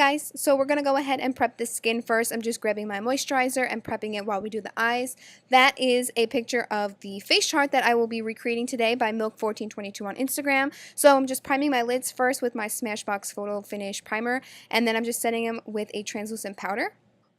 guys, so we're going to go ahead and prep the skin first. I'm just grabbing my moisturizer and prepping it while we do the eyes. That is a picture of the face chart that I will be recreating today by MILK1422 on Instagram. So I'm just priming my lids first with my Smashbox Photo Finish Primer, and then I'm just setting them with a translucent powder.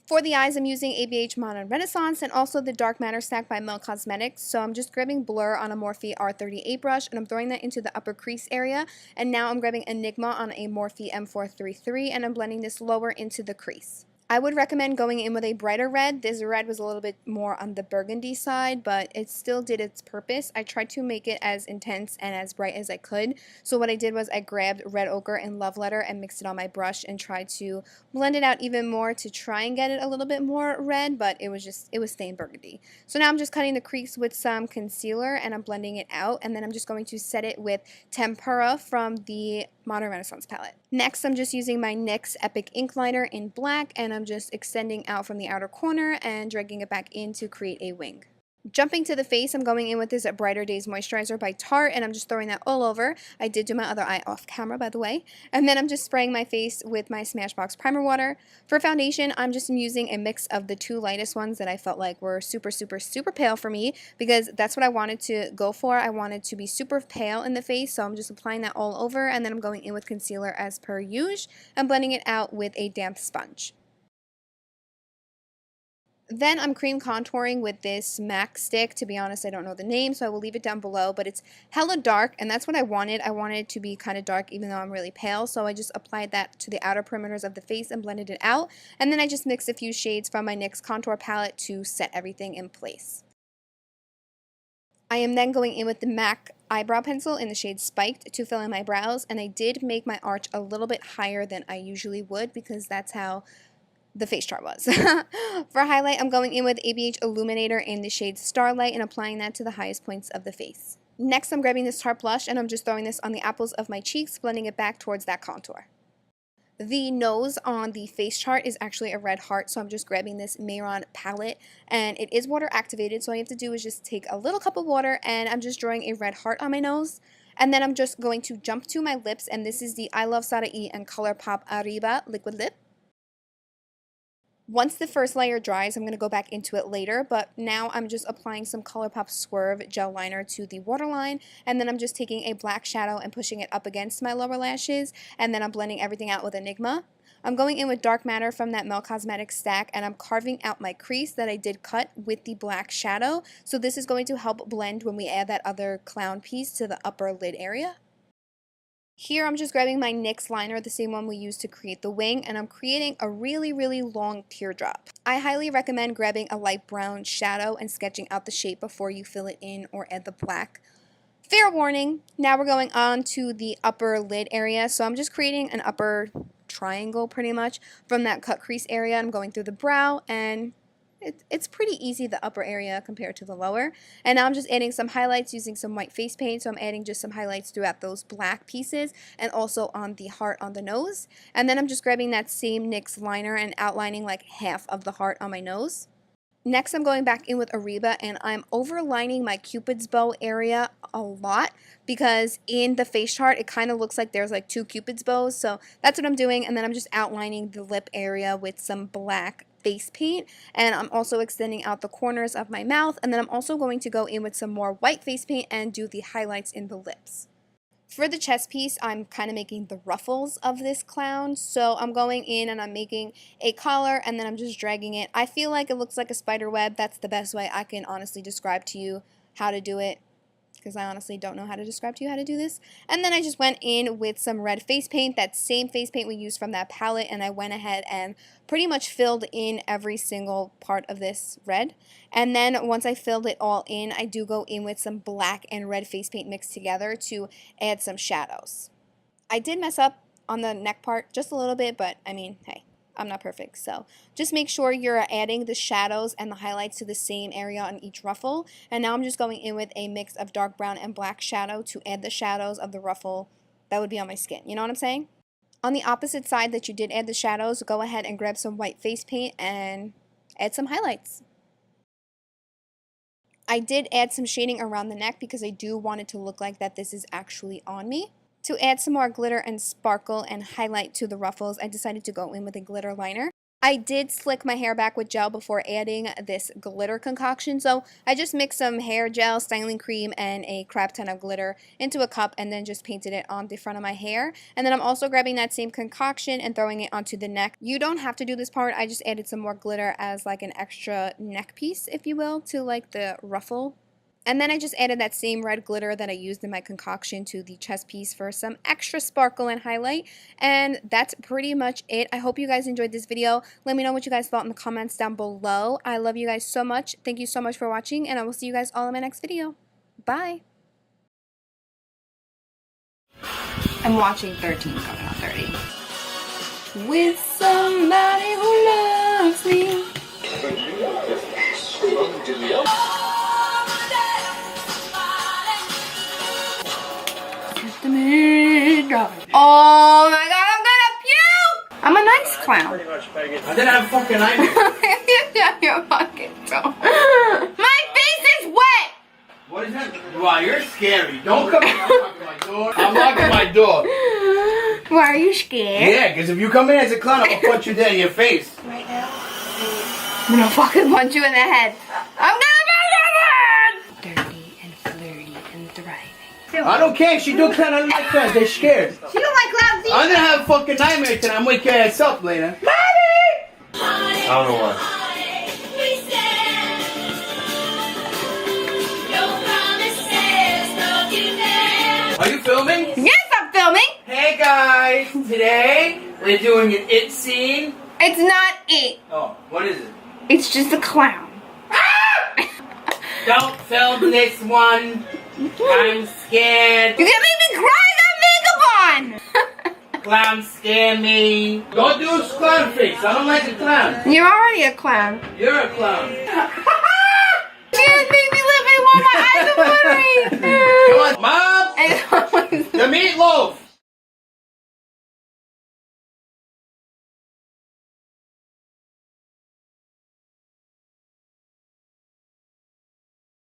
For the eyes, I'm using ABH Modern Renaissance and also the Dark Matter Stack by Mel Cosmetics. So I'm just grabbing Blur on a Morphe R38 brush and I'm throwing that into the upper crease area. And now I'm grabbing Enigma on a Morphe M433 and I'm blending this lower into the crease. I would recommend going in with a brighter red. This red was a little bit more on the burgundy side, but it still did its purpose. I tried to make it as intense and as bright as I could. So what I did was I grabbed Red Ochre and Love Letter and mixed it on my brush and tried to blend it out even more to try and get it a little bit more red, but it was staying burgundy. So now I'm just cutting the crease with some concealer and I'm blending it out, and then I'm just going to set it with Tempera from the Modern Renaissance palette. Next, I'm just using my NYX Epic Ink Liner in black, and I'm just extending out from the outer corner and dragging it back in to create a wing. Jumping to the face, I'm going in with this Brighter Days Moisturizer by Tarte, and I'm just throwing that all over. I did do my other eye off camera, by the way. And then I'm just spraying my face with my Smashbox Primer Water. For foundation, I'm just using a mix of the two lightest ones that I felt like were super pale for me, because that's what I wanted to go for. I wanted to be super pale in the face, so I'm just applying that all over, and then I'm going in with concealer as per usual and blending it out with a damp sponge. Then I'm cream contouring with this MAC stick. To be honest, I don't know the name, so I will leave it down below, but it's hella dark, and that's what I wanted. I wanted it to be kind of dark even though I'm really pale, so I just applied that to the outer perimeters of the face and blended it out, and then I just mixed a few shades from my NYX Contour palette to set everything in place. I am then going in with the MAC eyebrow pencil in the shade Spiked to fill in my brows, and I did make my arch a little bit higher than I usually would because that's how the face chart was. For highlight, I'm going in with ABH Illuminator in the shade Starlight and applying that to the highest points of the face. Next, I'm grabbing this Tarte blush and I'm just throwing this on the apples of my cheeks, blending it back towards that contour. The nose on the face chart is actually a red heart, so I'm just grabbing this Mayron palette, and it is water activated, so all you have to do is just take a little cup of water and I'm just drawing a red heart on my nose. And then I'm just going to jump to my lips, and this is the Iluvsarahii and Colourpop ARRIBA liquid lip. Once the first layer dries, I'm going to go back into it later, but now I'm just applying some Colourpop Swerve gel liner to the waterline, and then I'm just taking a black shadow and pushing it up against my lower lashes, and then I'm blending everything out with Enigma. I'm going in with Dark Matter from that Mel Cosmetics stack, and I'm carving out my crease that I did cut with the black shadow, so this is going to help blend when we add that other clown piece to the upper lid area. Here I'm just grabbing my NYX liner, the same one we used to create the wing, and I'm creating a really long teardrop. I highly recommend grabbing a light brown shadow and sketching out the shape before you fill it in or add the black. Fair warning, now we're going on to the upper lid area, so I'm just creating an upper triangle pretty much from that cut crease area. I'm going through the brow, and it's pretty easy, the upper area compared to the lower. And now I'm just adding some highlights using some white face paint, so I'm adding just some highlights throughout those black pieces and also on the heart on the nose. And then I'm just grabbing that same NYX liner and outlining like half of the heart on my nose. Next, I'm going back in with ARRIBA, and I'm overlining my Cupid's bow area a lot because in the face chart, it kind of looks like there's like two Cupid's bows, so that's what I'm doing. And then I'm just outlining the lip area with some black face paint, and I'm also extending out the corners of my mouth, and then I'm also going to go in with some more white face paint and do the highlights in the lips. For the chest piece, I'm kind of making the ruffles of this clown, so I'm going in and I'm making a collar, and then I'm just dragging it. I feel like it looks like a spider web. That's the best way I can honestly describe to you how to do it, because I honestly don't know how to describe to you how to do this. And then I just went in with some red face paint, that same face paint we used from that palette, and I went ahead and pretty much filled in every single part of this red. And then once I filled it all in, I do go in with some black and red face paint mixed together to add some shadows. I did mess up on the neck part just a little bit, but I mean, hey, I'm not perfect, so just make sure you're adding the shadows and the highlights to the same area on each ruffle. And now I'm just going in with a mix of dark brown and black shadow to add the shadows of the ruffle that would be on my skin. You know what I'm saying? On the opposite side that you did add the shadows, go ahead and grab some white face paint and add some highlights. I did add some shading around the neck because I do want it to look like that this is actually on me. To add some more glitter and sparkle and highlight to the ruffles, I decided to go in with a glitter liner. I did slick my hair back with gel before adding this glitter concoction, so I just mixed some hair gel, styling cream, and a crap ton of glitter into a cup and then just painted it on the front of my hair. And then I'm also grabbing that same concoction and throwing it onto the neck. You don't have to do this part, I just added some more glitter as like an extra neck piece, if you will, to like the ruffle. And then I just added that same red glitter that I used in my concoction to the chest piece for some extra sparkle and highlight. And that's pretty much it. I hope you guys enjoyed this video. Let me know what you guys thought in the comments down below. I love you guys so much. Thank you so much for watching, and I will see you guys all in my next video. Bye! I'm watching 13 going on 30. With somebody who loves me. Oh my god, I'm gonna puke! I'm a nice clown. I didn't have fucking nightmare. Your fucking toe. My face is wet! What is that? Wow, you're scary. Don't come in. I'm locking my door. I'm locking my door. Why are you scared? Yeah, because if you come in as a clown, I'm gonna punch you dead in your face. Right now? I'm gonna fucking punch you in the head. I'm gonna punch you in the head! Dirty and flirty and thriving. I don't care. She do clown. I don't like clowns. They're scared. She don't like clowns either. I'm gonna have a fucking nightmare tonight. I'm wake your ass up later. Mommy! I don't know what. Are you filming? Yes, I'm filming. Hey guys, today we're doing an it scene. It's not it. Oh, what is it? It's just a clown. Don't film this one. I'm scared. You're gonna make me cry. I got makeup on. Clowns scare me. Don't do a clown face. I don't like a clown. You're already a clown. You're a clown. You just made me live in one of my eyes.